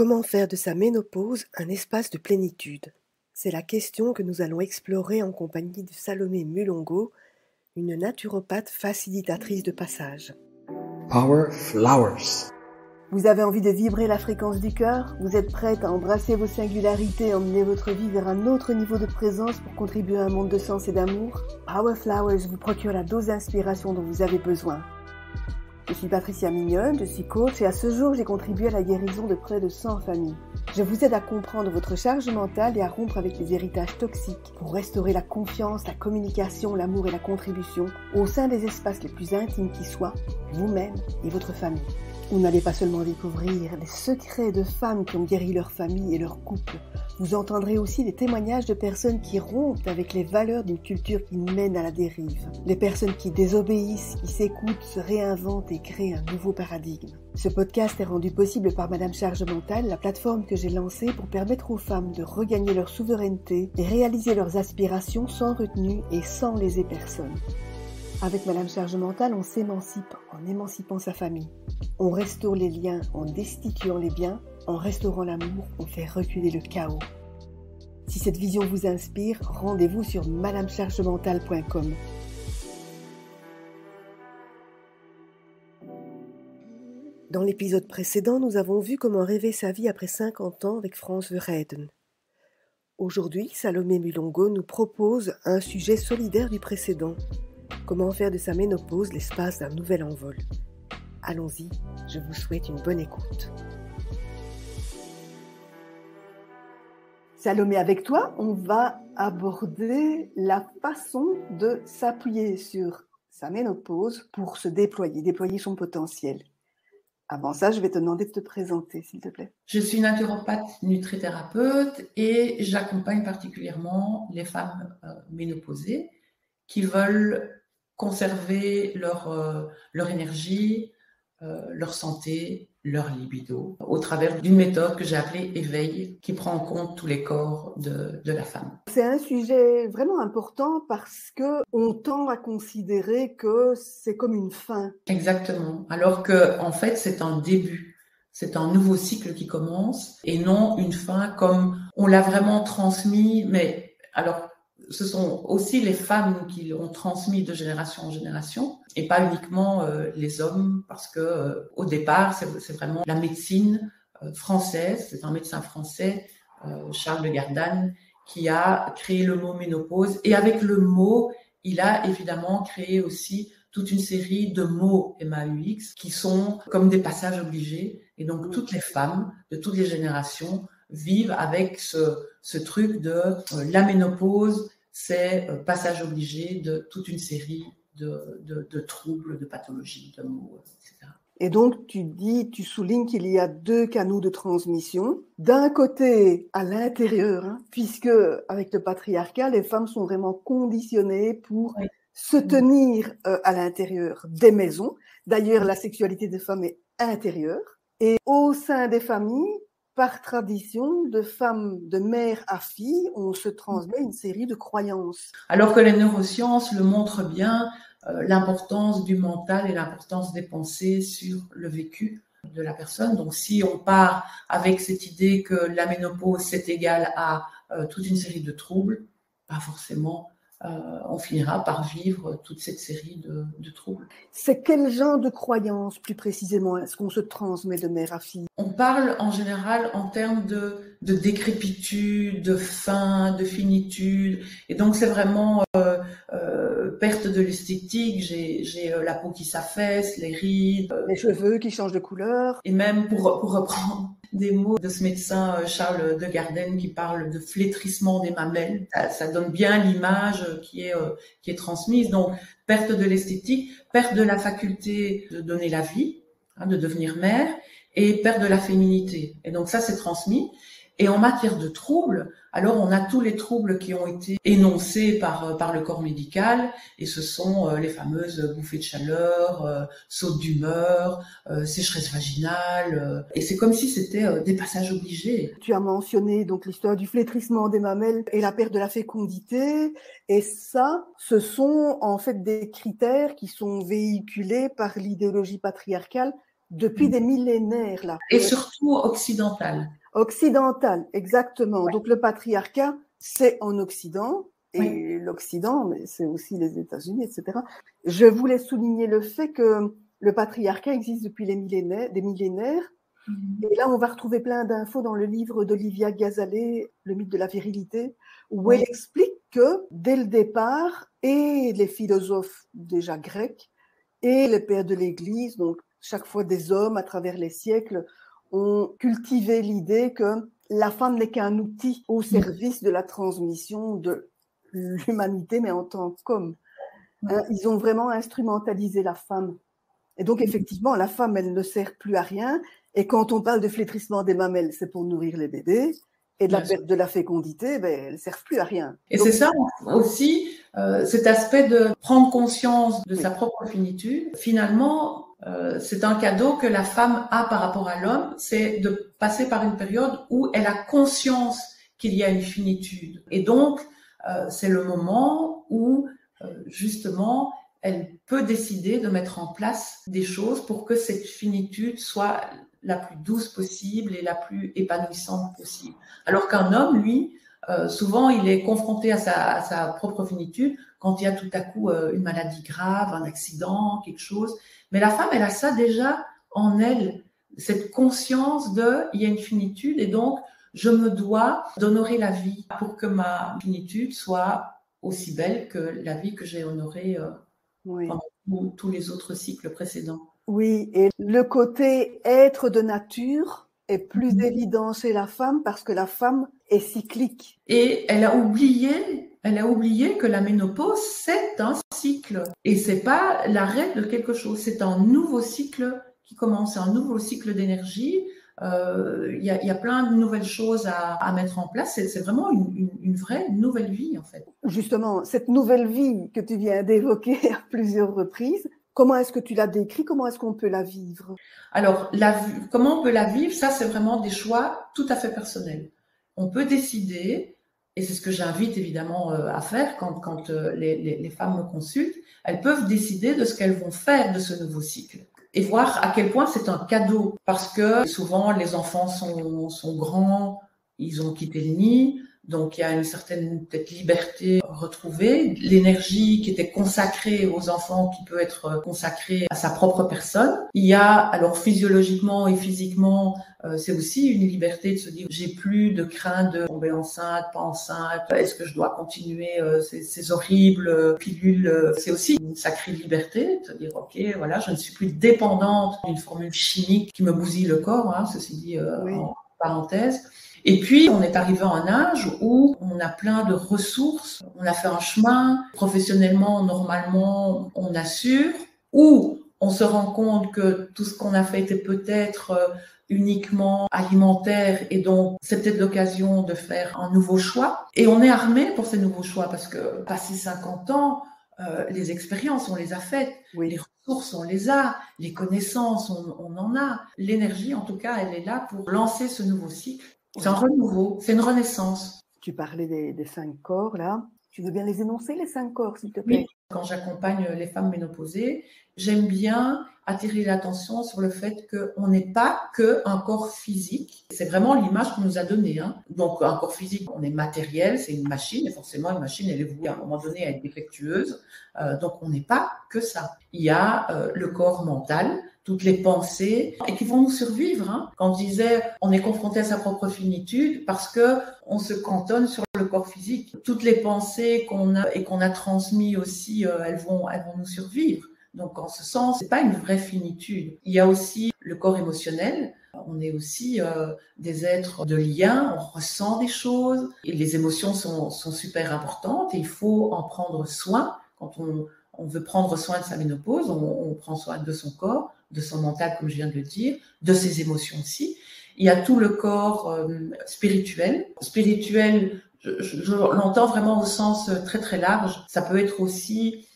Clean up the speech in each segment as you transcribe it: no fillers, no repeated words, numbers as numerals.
Comment faire de sa ménopause un espace de plénitude? C'est la question que nous allons explorer en compagnie de Salomé Mulongo, une naturopathe facilitatrice de passage. Power Flowers. Vous avez envie de vibrer la fréquence du cœur? Vous êtes prête à embrasser vos singularités et emmener votre vie vers un autre niveau de présence pour contribuer à un monde de sens et d'amour? Power Flowers vous procure la dose d'inspiration dont vous avez besoin. Je suis Patricia Mignonne, je suis coach et à ce jour, j'ai contribué à la guérison de près de 100 familles. Je vous aide à comprendre votre charge mentale et à rompre avec les héritages toxiques pour restaurer la confiance, la communication, l'amour et la contribution au sein des espaces les plus intimes qui soient, vous-même et votre famille. Vous n'allez pas seulement découvrir les secrets de femmes qui ont guéri leur famille et leur couple, vous entendrez aussi des témoignages de personnes qui rompent avec les valeurs d'une culture qui mène à la dérive. Les personnes qui désobéissent, qui s'écoutent, se réinventent et créent un nouveau paradigme. Ce podcast est rendu possible par Madame Charge Mentale, la plateforme que j'ai lancée pour permettre aux femmes de regagner leur souveraineté et réaliser leurs aspirations sans retenue et sans léser personne. Avec Madame Charge Mentale, on s'émancipe en émancipant sa famille. On restaure les liens en destituant les biens. En restaurant l'amour, on fait reculer le chaos. Si cette vision vous inspire, rendez-vous sur madamechargementale.com. Dans l'épisode précédent, nous avons vu comment rêver sa vie après 50 ans avec France Verheyen. Aujourd'hui, Salomé Mulongo nous propose un sujet solidaire du précédent. Comment faire de sa ménopause l'espace d'un nouvel envol? Allons-y, je vous souhaite une bonne écoute. Salomé, avec toi, on va aborder la façon de s'appuyer sur sa ménopause pour se déployer son potentiel. Avant ça, je vais te demander de te présenter, s'il te plaît. Je suis naturopathe nutrithérapeute et j'accompagne particulièrement les femmes ménopausées qui veulent conserver leur énergie, leur santé, leur libido, au travers d'une méthode que j'ai appelée éveil, qui prend en compte tous les corps de la femme. C'est un sujet vraiment important parce qu'on tend à considérer que c'est comme une fin. Exactement, alors que en fait c'est un début, c'est un nouveau cycle qui commence et non une fin comme on l'a vraiment transmis, mais alors ce sont aussi les femmes qui l'ont transmis de génération en génération et pas uniquement les hommes parce que au départ c'est vraiment la médecine française, c'est un médecin français, Charles de Gardanne, qui a créé le mot ménopause et avec le mot il a évidemment créé aussi toute une série de mots MAUX qui sont comme des passages obligés et donc toutes les femmes de toutes les générations vivent avec ce truc de la ménopause, c'est passage obligé de toute une série de troubles, de pathologies, de maux, etc. Et donc, tu soulignes qu'il y a deux canaux de transmission. D'un côté, à l'intérieur, puisque avec le patriarcat, les femmes sont vraiment conditionnées pour se tenir à l'intérieur des maisons. D'ailleurs, la sexualité des femmes est intérieure. Et au sein des familles, par tradition, de femmes, de mère à fille, on se transmet une série de croyances. Alors que les neurosciences le montrent bien, l'importance du mental et l'importance des pensées sur le vécu de la personne. Donc, si on part avec cette idée que la ménopause, c'est égal à toute une série de troubles, pas forcément, on finira par vivre toute cette série de troubles. C'est quel genre de croyances, plus précisément, est-ce qu'on se transmet de mère à fille? On parle en général en termes de décrépitude, de fin, de finitude. Et donc, c'est vraiment perte de l'esthétique. J'ai la peau qui s'affaisse, les rides. Les cheveux qui changent de couleur. Et même pour reprendre des mots de ce médecin Charles de Gardanne qui parle de flétrissement des mamelles. Ça donne bien l'image qui est transmise. Donc, perte de l'esthétique, perte de la faculté de donner la vie, de devenir mère, et perte de la féminité. Et donc ça, c'est transmis. Et en matière de troubles, alors on a tous les troubles qui ont été énoncés par le corps médical, et ce sont les fameuses bouffées de chaleur, sautes d'humeur, sécheresse vaginale, et c'est comme si c'était des passages obligés. Tu as mentionné donc l'histoire du flétrissement des mamelles et la perte de la fécondité, et ça, ce sont en fait des critères qui sont véhiculés par l'idéologie patriarcale depuis des millénaires, là. Et surtout occidentale. Occidentale, exactement. Ouais. Donc le patriarcat, c'est en Occident, et l'Occident, mais c'est aussi les États-Unis, etc. Je voulais souligner le fait que le patriarcat existe depuis des millénaires. Et là, on va retrouver plein d'infos dans le livre d'Olivia Gazalet, Le mythe de la virilité, où elle explique que dès le départ, et les philosophes déjà grecs, et les pères de l'Église, donc chaque fois des hommes à travers les siècles, ont cultivé l'idée que la femme n'est qu'un outil au service de la transmission de l'humanité, mais en tant qu'homme. Hein, ils ont vraiment instrumentalisé la femme. Et donc, effectivement, la femme, elle ne sert plus à rien. Et quand on parle de flétrissement des mamelles, c'est pour nourrir les bébés. Et de la perte de la fécondité, elles ne servent plus à rien. Et donc, c'est ça aussi, cet aspect de prendre conscience de sa propre finitude. Finalement, c'est un cadeau que la femme a par rapport à l'homme, c'est de passer par une période où elle a conscience qu'il y a une finitude. Et donc, c'est le moment où, justement, elle peut décider de mettre en place des choses pour que cette finitude soit la plus douce possible et la plus épanouissante possible. Alors qu'un homme, lui, souvent, il est confronté à sa propre finitude quand il y a tout à coup une maladie grave, un accident, quelque chose. Mais la femme, elle a ça déjà en elle, cette conscience il y a une finitude et donc je me dois d'honorer la vie pour que ma finitude soit aussi belle que la vie que j'ai honorée pendant tous les autres cycles précédents. Oui, et le côté être de nature est plus évident chez la femme parce que la femme est cyclique. Et elle a oublié que la ménopause, c'est un cycle. Et c'est pas l'arrêt de quelque chose, c'est un nouveau cycle qui commence, un nouveau cycle d'énergie. Il y a plein de nouvelles choses à mettre en place. C'est vraiment une vraie nouvelle vie, en fait. Justement, cette nouvelle vie que tu viens d'évoquer à plusieurs reprises, comment est-ce que tu la décris? Comment est-ce qu'on peut la vivre? Alors, comment on peut la vivre? Ça, c'est vraiment des choix tout à fait personnels. On peut décider, et c'est ce que j'invite évidemment à faire quand les femmes me consultent, elles peuvent décider de ce qu'elles vont faire de ce nouveau cycle. Et voir à quel point c'est un cadeau. Parce que souvent, les enfants sont grands, ils ont quitté le nid, donc il y a une certaine peut-être liberté retrouvée. L'énergie qui était consacrée aux enfants qui peut être consacrée à sa propre personne. Il y a, alors physiologiquement et physiquement, c'est aussi une liberté de se dire j'ai plus de crainte de tomber enceinte, pas enceinte, est-ce que je dois continuer ces horribles pilules. C'est aussi une sacrée liberté de se dire ok, voilà, je ne suis plus dépendante d'une formule chimique qui me bousille le corps, hein, ceci dit en parenthèse. Et puis, on est arrivé à un âge où on a plein de ressources, on a fait un chemin, professionnellement, normalement, on assure, ou on se rend compte que tout ce qu'on a fait était peut-être uniquement alimentaire et donc c'est peut-être l'occasion de faire un nouveau choix. Et on est armé pour ces nouveaux choix parce que passé 50 ans, les expériences, on les a faites, les ressources, on les a, les connaissances, on en a. L'énergie, en tout cas, elle est là pour lancer ce nouveau cycle. C'est un renouveau, c'est une renaissance. Tu parlais des 5 corps, là. Tu veux bien les énoncer, les 5 corps, s'il te plaît? Oui, quand j'accompagne les femmes ménopausées, j'aime bien attirer l'attention sur le fait qu'on n'est pas qu'un corps physique. C'est vraiment l'image qu'on nous a donnée. Hein. Donc, un corps physique, on est matériel, c'est une machine, et forcément, une machine, elle est vouée à un moment donné à être défectueuse. Donc, on n'est pas que ça. Il y a le corps mental, toutes les pensées, et qui vont nous survivre. Hein. Quand je disais, on est confronté à sa propre finitude parce que on se cantonne sur le corps physique. Toutes les pensées qu'on a et qu'on a transmises aussi, elles vont nous survivre. Donc, en ce sens, c'est pas une vraie finitude. Il y a aussi le corps émotionnel. On est aussi des êtres de lien, on ressent des choses. Et les émotions sont super importantes et il faut en prendre soin. Quand on veut prendre soin de sa ménopause, on prend soin de son corps, de son mental, comme je viens de le dire, de ses émotions aussi. Il y a tout le corps spirituel. Spirituel, je l'entends vraiment au sens très très large. Ça peut être aussi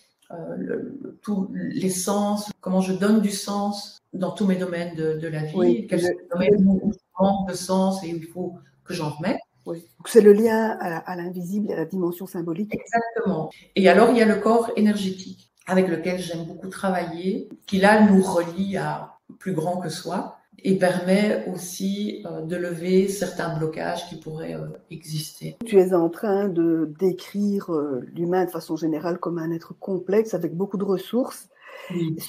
tous les sens, comment je donne du sens dans tous mes domaines de la vie, quels sont les domaines où je manque de sens et où il faut que j'en remette. Oui. C'est le lien à l'invisible et à la dimension symbolique. Exactement. Et alors, il y a le corps énergétique avec lequel j'aime beaucoup travailler, qui là nous relie à plus grand que soi et permet aussi de lever certains blocages qui pourraient exister. Tu es en train de décrire l'humain de façon générale comme un être complexe avec beaucoup de ressources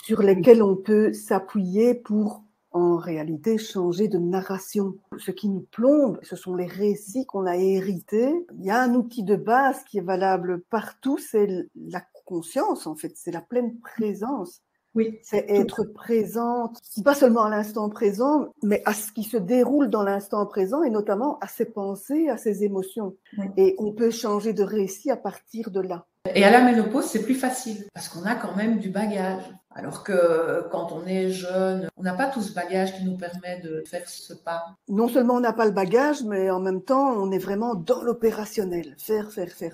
sur lesquelles on peut s'appuyer pour en réalité changer de narration. Ce qui nous plombe, ce sont les récits qu'on a hérités. Il y a un outil de base qui est valable partout, c'est la conscience en fait, c'est la pleine présence. Oui. C'est être présente, pas seulement à l'instant présent, mais à ce qui se déroule dans l'instant présent et notamment à ses pensées, à ses émotions. Oui. Et on peut changer de récit à partir de là. Et à la ménopause, c'est plus facile parce qu'on a quand même du bagage. Alors que quand on est jeune, on n'a pas tout ce bagage qui nous permet de faire ce pas. Non seulement on n'a pas le bagage, mais en même temps, on est vraiment dans l'opérationnel. Faire, et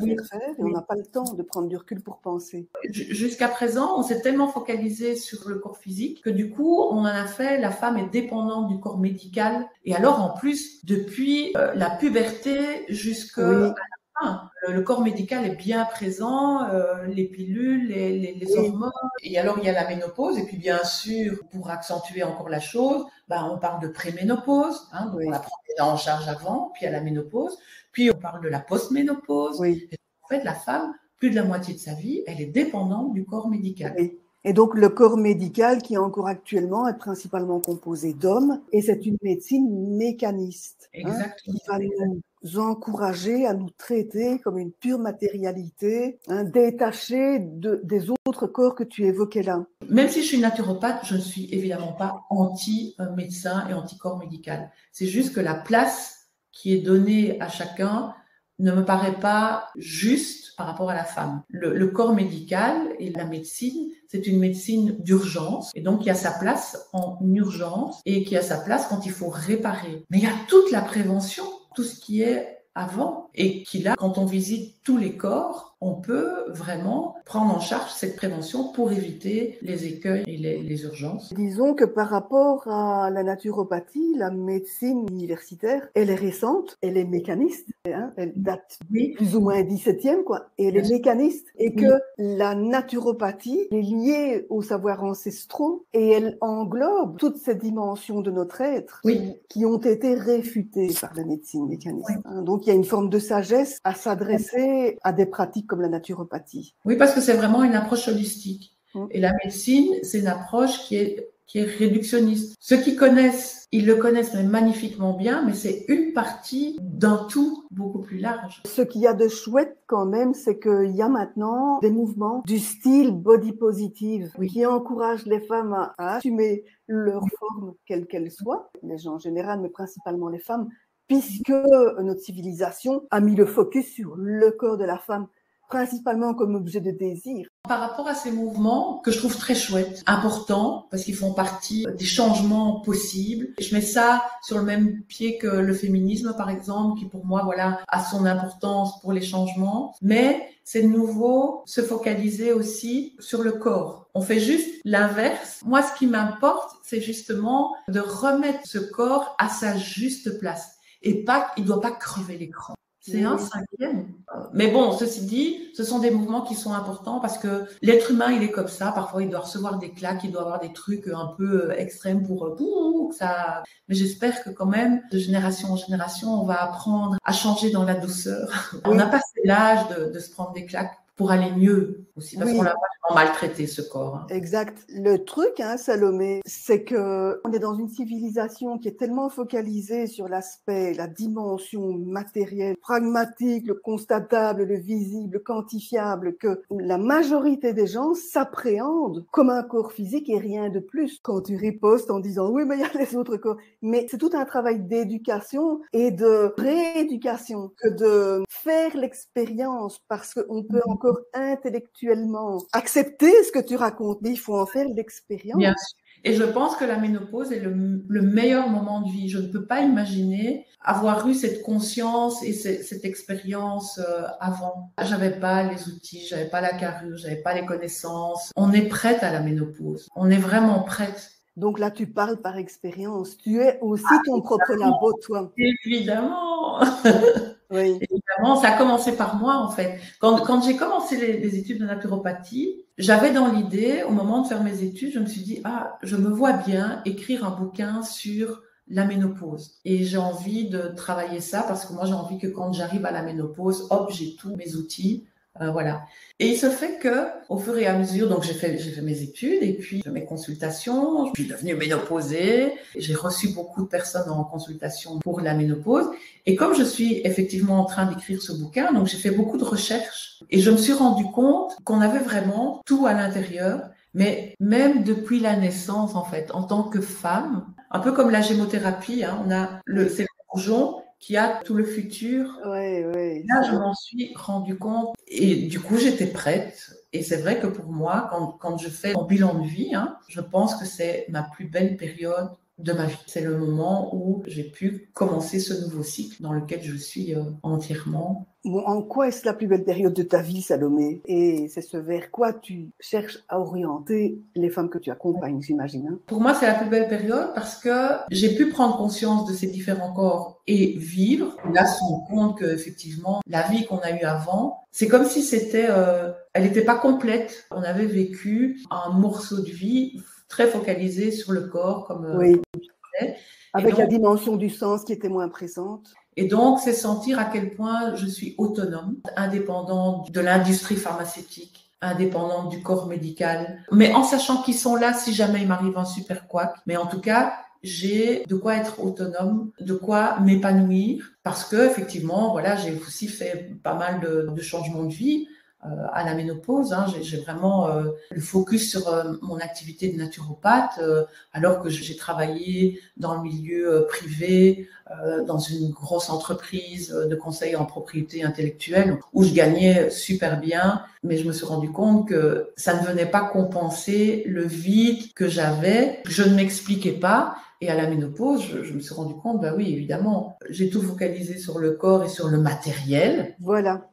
on n'a pas le temps de prendre du recul pour penser. Jusqu'à présent, on s'est tellement focalisé sur le corps physique que du coup, on en a fait, la femme est dépendante du corps médical. Et alors, en plus, depuis la puberté jusqu'à la fin, le corps médical est bien présent, les pilules, les hormones. Et alors, il y a la ménopause. Et puis, bien sûr, pour accentuer encore la chose, on parle de préménopause. Donc on la prend en charge avant, puis à la ménopause. Puis, on parle de la postménopause. Oui. Et en fait, la femme, plus de la moitié de sa vie, elle est dépendante du corps médical. Oui. Et donc, le corps médical, qui encore actuellement est principalement composé d'hommes, et c'est une médecine mécaniste. Exactement. Qui va nous encourager à nous traiter comme une pure matérialité, détachée des autres corps que tu évoquais là. Même si je suis naturopathe, je ne suis évidemment pas anti-médecin et anti-corps médical. C'est juste que la place qui est donnée à chacun ne me paraît pas juste par rapport à la femme. Le corps médical et la médecine, c'est une médecine d'urgence. Et donc, il y a sa place en urgence et qui a sa place quand il faut réparer. Mais il y a toute la prévention, tout ce qui est avant. Et qui là, quand on visite tous les corps, on peut vraiment prendre en charge cette prévention pour éviter les écueils et les urgences. Disons que par rapport à la naturopathie, la médecine universitaire, elle est récente, elle est mécaniste, elle date plus ou moins 17e, quoi, et elle est mécaniste. Et que la naturopathie est liée aux savoirs ancestraux et elle englobe toutes ces dimensions de notre être qui ont été réfutées par la médecine mécaniste. Donc, il y a une forme de sagesse à s'adresser à des pratiques comme la naturopathie. Oui, parce que c'est vraiment une approche holistique. Et la médecine, c'est une approche qui est réductionniste. Ceux qui connaissent, ils le connaissent mais magnifiquement bien, mais c'est une partie d'un tout beaucoup plus large. Ce qu'il y a de chouette quand même, c'est qu'il y a maintenant des mouvements du style body positive qui encouragent les femmes à assumer leur forme, quelle qu'elle soit, les gens en général, mais principalement les femmes, puisque notre civilisation a mis le focus sur le corps de la femme, principalement comme objet de désir. Par rapport à ces mouvements que je trouve très chouettes, importants, parce qu'ils font partie des changements possibles. Je mets ça sur le même pied que le féminisme, par exemple, qui pour moi, a son importance pour les changements. Mais c'est de nouveau se focaliser aussi sur le corps. On fait juste l'inverse. Moi, ce qui m'importe, c'est justement de remettre ce corps à sa juste place. Et il doit pas crever l'écran. C'est un cinquième. Mais bon, ceci dit, ce sont des mouvements qui sont importants parce que l'être humain, il est comme ça. Parfois, il doit recevoir des claques, il doit avoir des trucs un peu extrêmes pour que ça. Mais j'espère que quand même, de génération en génération, on va apprendre à changer dans la douceur. On n'a pas l'âge de se prendre des claques pour aller mieux aussi, parce qu'on l'a vachement maltraité, ce corps. Exact. Le truc, Salomé, c'est que on est dans une civilisation qui est tellement focalisée sur l'aspect, la dimension matérielle, pragmatique, le constatable, le visible, le quantifiable, que la majorité des gens s'appréhendent comme un corps physique et rien de plus. Quand tu ripostes en disant oui, mais il y a les autres corps. Mais c'est tout un travail d'éducation et de rééducation que de faire l'expérience, parce qu'on peut encore intellectuellement accepter ce que tu racontes, mais il faut en faire l'expérience. Bien sûr. Et je pense que la ménopause est le meilleur moment de vie. Je ne peux pas imaginer avoir eu cette conscience et cette expérience avant. J'avais pas les outils, j'avais pas la carrure, j'avais pas les connaissances. On est prête à la ménopause. On est vraiment prête. Donc là, tu parles par expérience. Tu es aussi ton propre labo, toi. Évidemment. Oui. Évidemment. Vraiment, ça a commencé par moi, en fait. Quand j'ai commencé les études de naturopathie, j'avais dans l'idée, au moment de faire mes études, je me suis dit, je me vois bien écrire un bouquin sur la ménopause. Et j'ai envie de travailler ça parce que moi, j'ai envie que quand j'arrive à la ménopause, hop, j'ai tous mes outils. Voilà. Et il se fait que, au fur et à mesure, donc j'ai fait mes études et puis mes consultations. Je suis devenue ménopausée. J'ai reçu beaucoup de personnes en consultation pour la ménopause. Et comme je suis effectivement en train d'écrire ce bouquin, donc j'ai fait beaucoup de recherches et je me suis rendu compte qu'on avait vraiment tout à l'intérieur. Mais même depuis la naissance, en fait, en tant que femme, un peu comme la gémothérapie, hein, c'est le bourgeon qui a tout le futur. Ouais. Là, je m'en suis rendu compte et du coup, j'étais prête. Et c'est vrai que pour moi, quand je fais mon bilan de vie, hein, je pense que c'est ma plus belle période de ma vie. C'est le moment où j'ai pu commencer ce nouveau cycle dans lequel je suis entièrement. Bon, en quoi est-ce la plus belle période de ta vie, Salomé? Et c'est ce vers quoi tu cherches à orienter les femmes que tu accompagnes, j'imagine. Hein? Pour moi, c'est la plus belle période parce que j'ai pu prendre conscience de ces différents corps et vivre. Là, se rendre compte que effectivement, la vie qu'on a eue avant, c'est comme si elle n'était pas complète. On avait vécu un morceau de vie très focalisé sur le corps, Oui. Avec donc, la dimension du sens qui était moins présente. Et donc, c'est sentir à quel point je suis autonome, indépendante de l'industrie pharmaceutique, indépendante du corps médical, mais en sachant qu'ils sont là si jamais il m'arrive un super couac. Mais en tout cas, j'ai de quoi être autonome, de quoi m'épanouir, parce que effectivement, voilà, j'ai aussi fait pas mal de changements de vie. À la ménopause, hein, j'ai vraiment le focus sur mon activité de naturopathe, alors que j'ai travaillé dans le milieu privé, dans une grosse entreprise de conseil en propriété intellectuelle, où je gagnais super bien, mais je me suis rendu compte que ça ne venait pas compenser le vide que j'avais, que je ne m'expliquais pas. Et à la ménopause, je me suis rendu compte, bah oui, évidemment, j'ai tout focalisé sur le corps et sur le matériel. Voilà.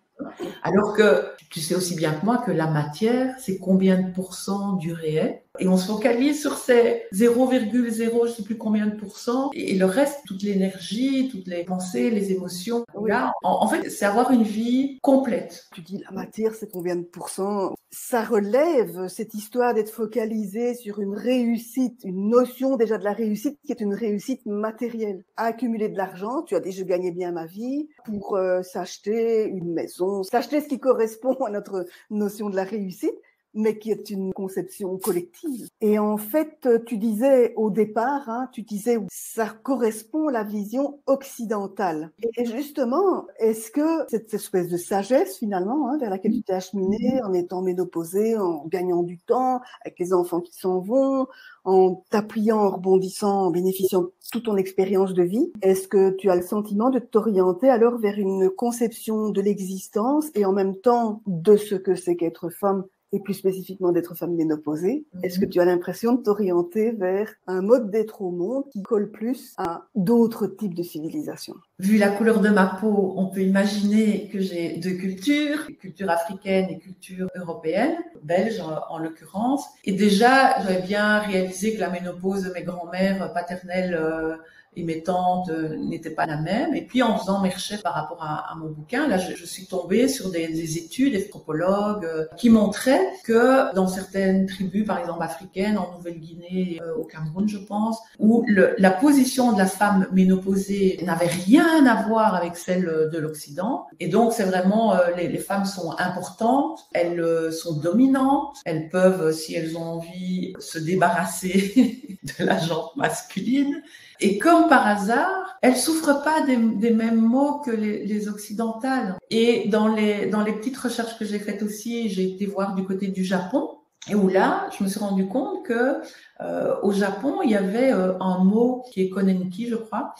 Alors que tu sais aussi bien que moi que la matière, c'est combien de pourcents du réel? Et on se focalise sur ces 0,0, je sais plus combien de pourcents. Et le reste, toute l'énergie, toutes les pensées, les émotions. Oui. Là, en fait, c'est avoir une vie complète. Tu dis la matière, c'est combien de pourcents? Ça relève cette histoire d'être focalisé sur une réussite, une notion déjà de la réussite qui est une réussite matérielle. Accumuler de l'argent, tu as dit je gagnais bien ma vie, pour s'acheter une maison, s'acheter ce qui correspond à notre notion de la réussite, mais qui est une conception collective. Et en fait, tu disais au départ, hein, ça correspond à la vision occidentale. Et justement, est-ce que cette espèce de sagesse finalement, hein, vers laquelle tu t'es acheminé en étant ménopausée, en gagnant du temps, avec les enfants qui s'en vont, en t'appuyant, en rebondissant, en bénéficiant de toute ton expérience de vie, est-ce que tu as le sentiment de t'orienter alors vers une conception de l'existence et en même temps de ce que c'est qu'être femme et plus spécifiquement d'être femme ménopausée, est-ce que tu as l'impression de t'orienter vers un mode d'être au monde qui colle plus à d'autres types de civilisations? Vu la couleur de ma peau, on peut imaginer que j'ai deux cultures, culture africaine et culture européenne, belge en l'occurrence. Et déjà, j'avais bien réalisé que la ménopause de mes grands-mères paternelles et mes tantes n'étaient pas la même. Et puis, en faisant mes recherches par rapport à mon bouquin, là, je suis tombée sur des études d'anthropologues qui montraient que dans certaines tribus, par exemple africaines, en Nouvelle-Guinée, au Cameroun, je pense, où la position de la femme ménopausée n'avait rien à voir avec celle de l'Occident. Et donc, c'est vraiment, les femmes sont importantes, elles sont dominantes, elles peuvent, si elles ont envie, se débarrasser de la jante masculine. Et comme par hasard, elles souffrent pas des mêmes maux que les occidentales. Et dans les petites recherches que j'ai faites aussi, j'ai été voir du côté du Japon. Et où là, je me suis rendu compte que au Japon, il y avait un mot qui est konenki, je crois,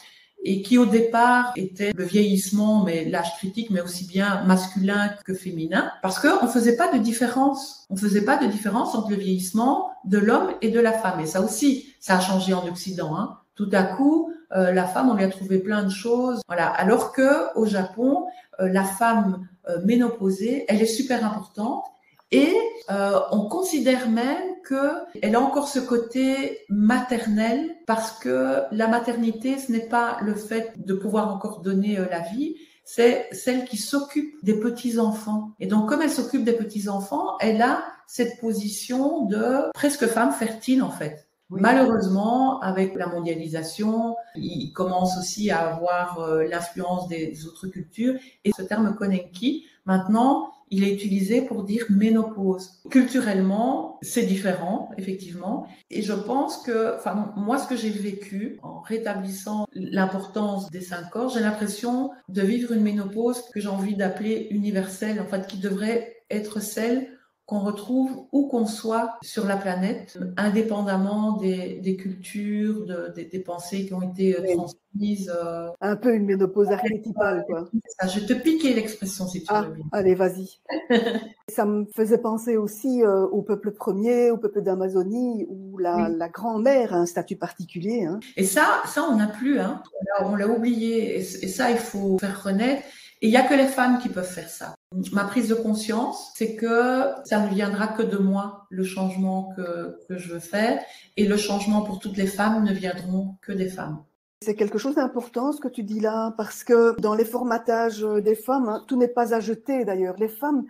et qui au départ était le vieillissement, mais l'âge critique, mais aussi bien masculin que féminin, parce qu'on faisait pas de différence. On faisait pas de différence entre le vieillissement de l'homme et de la femme. Et ça aussi, ça a changé en Occident, hein. Tout à coup, la femme, on lui a trouvé plein de choses. Voilà. Alors que au Japon, la femme ménopausée, elle est super importante et on considère même qu'elle a encore ce côté maternel parce que la maternité, ce n'est pas le fait de pouvoir encore donner la vie, c'est celle qui s'occupe des petits-enfants. Et donc, comme elle s'occupe des petits-enfants, elle a cette position de presque femme fertile, en fait. Oui. Malheureusement, avec la mondialisation, il commence aussi à avoir l'influence des autres cultures. Et ce terme konenki, maintenant, il est utilisé pour dire ménopause. Culturellement, c'est différent, effectivement. Et je pense que, enfin, moi, ce que j'ai vécu en rétablissant l'importance des 5 corps, j'ai l'impression de vivre une ménopause que j'ai envie d'appeler universelle, en fait, qui devrait être celle qu'on retrouve où qu'on soit sur la planète, indépendamment des cultures, des pensées qui ont été transmises. Un peu une ménopause archétypale, quoi. Ça, je vais te piquer l'expression si tu veux bien. Allez, vas-y. Ça me faisait penser aussi au peuple premier, au peuple d'Amazonie, où la grand-mère a un statut particulier. Hein. Et ça, on n'a plus. Hein. On l'a oublié. Et ça, il faut faire renaître. Et il n'y a que les femmes qui peuvent faire ça. Ma prise de conscience, c'est que ça ne viendra que de moi, le changement que je veux faire. Et le changement pour toutes les femmes ne viendront que des femmes. C'est quelque chose d'important ce que tu dis là, parce que dans les formatages des femmes, hein, tout n'est pas à jeter d'ailleurs. Les femmes,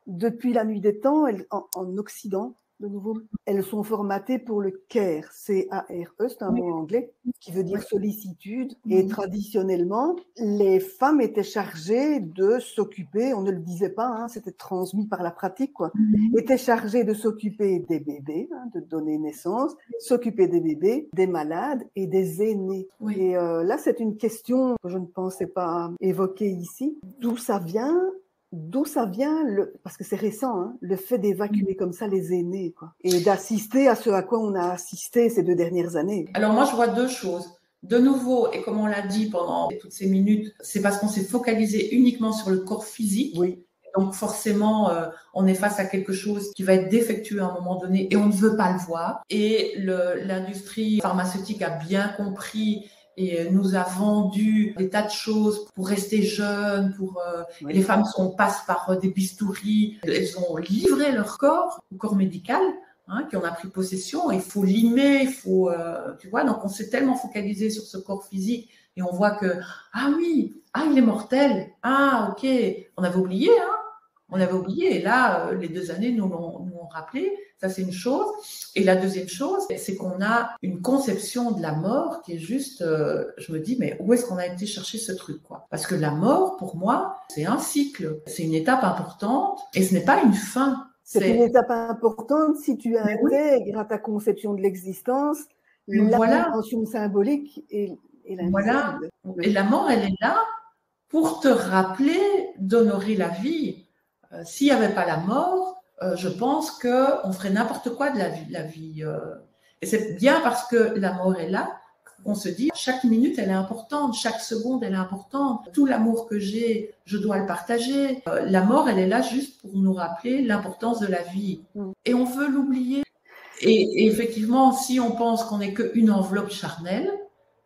depuis la nuit des temps, en Occident, de nouveau, elles sont formatées pour le care, C-A-R-E, c'est un mot anglais, qui veut dire sollicitude. Et traditionnellement, les femmes étaient chargées de s'occuper, on ne le disait pas, hein, c'était transmis par la pratique, quoi, étaient chargées de s'occuper des bébés, hein, de donner naissance, s'occuper des bébés, des malades et des aînés. Oui. Et là, c'est une question que je ne pensais pas évoquer ici. D'où ça vient, parce que c'est récent, hein, le fait d'évacuer comme ça les aînés, quoi, et d'assister à ce à quoi on a assisté ces 2 dernières années. Alors moi, je vois 2 choses. De nouveau, et comme on l'a dit pendant toutes ces minutes, c'est parce qu'on s'est focalisé uniquement sur le corps physique. Oui. Donc forcément, on est face à quelque chose qui va être défectueux à un moment donné et on ne veut pas le voir. Et l'industrie pharmaceutique a bien compris et nous a vendu des tas de choses pour rester jeunes, les femmes passent par des bistouris, elles ont livré leur corps au corps médical, hein, qui en a pris possession. Il faut limer, tu vois, donc on s'est tellement focalisé sur ce corps physique et on voit que, il est mortel, ok, on avait oublié, hein. On avait oublié, et là, les 2 années nous l'ont rappelé. Ça, c'est une chose. Et la deuxième chose, c'est qu'on a une conception de la mort qui est juste, je me dis, mais où est-ce qu'on a été chercher ce truc, quoi? Parce que la mort, pour moi, c'est un cycle. C'est une étape importante et ce n'est pas une fin. C'est une étape importante si tu intègres à ta conception de l'existence la dimension symbolique et l'invisible. Voilà. Et la mort, elle est là pour te rappeler d'honorer la vie. S'il n'y avait pas la mort, je pense qu'on ferait n'importe quoi de la vie. Et c'est bien parce que la mort est là qu'on se dit chaque minute elle est importante, chaque seconde elle est importante. Tout l'amour que j'ai, je dois le partager. La mort, elle est là juste pour nous rappeler l'importance de la vie. Et on veut l'oublier. Et effectivement, si on pense qu'on n'est qu'une enveloppe charnelle,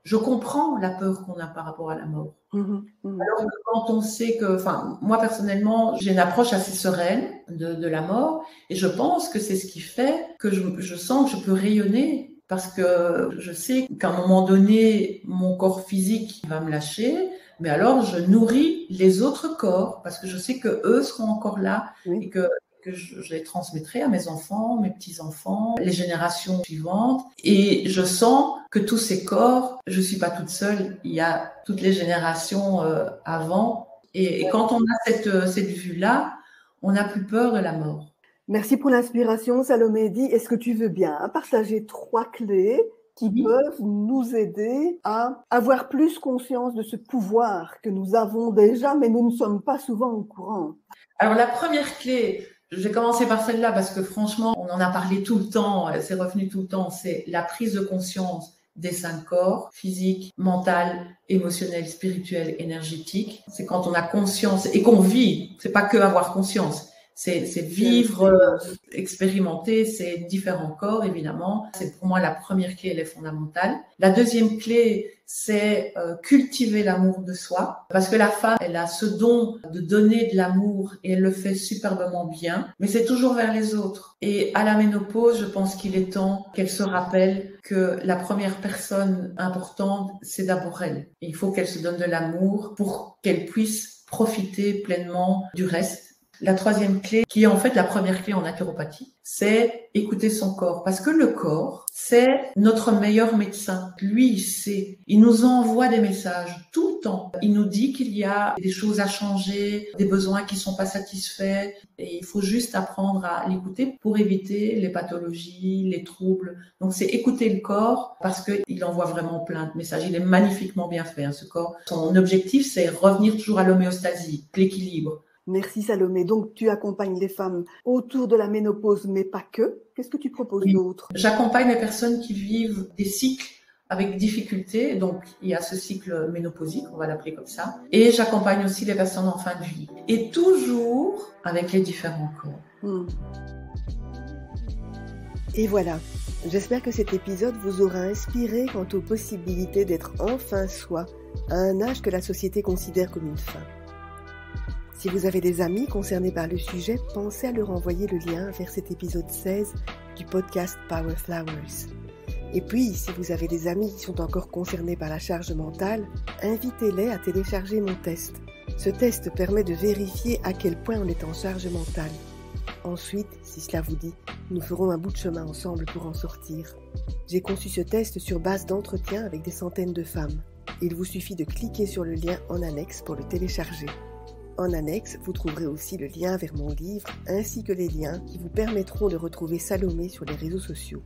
je comprends la peur qu'on a par rapport à la mort. Alors que quand on sait que, moi personnellement, j'ai une approche assez sereine de la mort et je pense que c'est ce qui fait que je sens que je peux rayonner parce que je sais qu'à un moment donné, mon corps physique va me lâcher, mais alors je nourris les autres corps parce que je sais que eux seront encore là et que je les transmettrai à mes enfants, mes petits-enfants, les générations suivantes. Et je sens que tous ces corps, je suis pas toute seule, il y a toutes les générations avant. Et quand on a cette vue-là, on n'a plus peur de la mort. Merci pour l'inspiration, Salomé. Est-ce que tu veux bien partager 3 clés qui peuvent nous aider à avoir plus conscience de ce pouvoir que nous avons déjà, mais nous ne sommes pas souvent au courant? Alors la première clé, je vais commencer par celle-là parce que franchement, on en a parlé tout le temps, c'est revenu tout le temps, c'est la prise de conscience des 5 corps, physique, mental, émotionnel, spirituel, énergétique. C'est quand on a conscience et qu'on vit, c'est pas que avoir conscience, c'est vivre, expérimenter ces différents corps, évidemment. C'est pour moi la première clé, elle est fondamentale. La deuxième clé, c'est cultiver l'amour de soi. Parce que la femme, elle a ce don de donner de l'amour et elle le fait superbement bien. Mais c'est toujours vers les autres. Et à la ménopause, je pense qu'il est temps qu'elle se rappelle que la première personne importante, c'est d'abord elle. Et il faut qu'elle se donne de l'amour pour qu'elle puisse profiter pleinement du reste. La troisième clé, qui est en fait la première clé en naturopathie, c'est écouter son corps. Parce que le corps, c'est notre meilleur médecin. Lui, il sait. Il nous envoie des messages tout le temps. Il nous dit qu'il y a des choses à changer, des besoins qui sont pas satisfaits. Et il faut juste apprendre à l'écouter pour éviter les pathologies, les troubles. Donc, c'est écouter le corps parce qu'il envoie vraiment plein de messages. Il est magnifiquement bien fait, hein, ce corps. Son objectif, c'est revenir toujours à l'homéostasie, l'équilibre. Merci Salomé. Donc, tu accompagnes les femmes autour de la ménopause, mais pas que. Qu'est-ce que tu proposes d'autre? J'accompagne les personnes qui vivent des cycles avec difficulté. Donc, il y a ce cycle ménopausique, on va l'appeler comme ça. Et j'accompagne aussi les personnes en fin de vie. Et toujours avec les différents corps. Et voilà. J'espère que cet épisode vous aura inspiré quant aux possibilités d'être enfin soi à un âge que la société considère comme une fin. Si vous avez des amis concernés par le sujet, pensez à leur envoyer le lien vers cet épisode 16 du podcast Power Flowers. Et puis, si vous avez des amis qui sont encore concernés par la charge mentale, invitez-les à télécharger mon test. Ce test permet de vérifier à quel point on est en charge mentale. Ensuite, si cela vous dit, nous ferons un bout de chemin ensemble pour en sortir. J'ai conçu ce test sur base d'entretiens avec des centaines de femmes. Il vous suffit de cliquer sur le lien en annexe pour le télécharger. En annexe, vous trouverez aussi le lien vers mon livre ainsi que les liens qui vous permettront de retrouver Salomé sur les réseaux sociaux.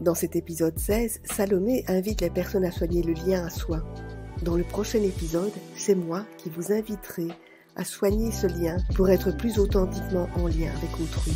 Dans cet épisode 16, Salomé invite les personnes à soigner le lien à soi. Dans le prochain épisode, c'est moi qui vous inviterai à soigner ce lien pour être plus authentiquement en lien avec autrui.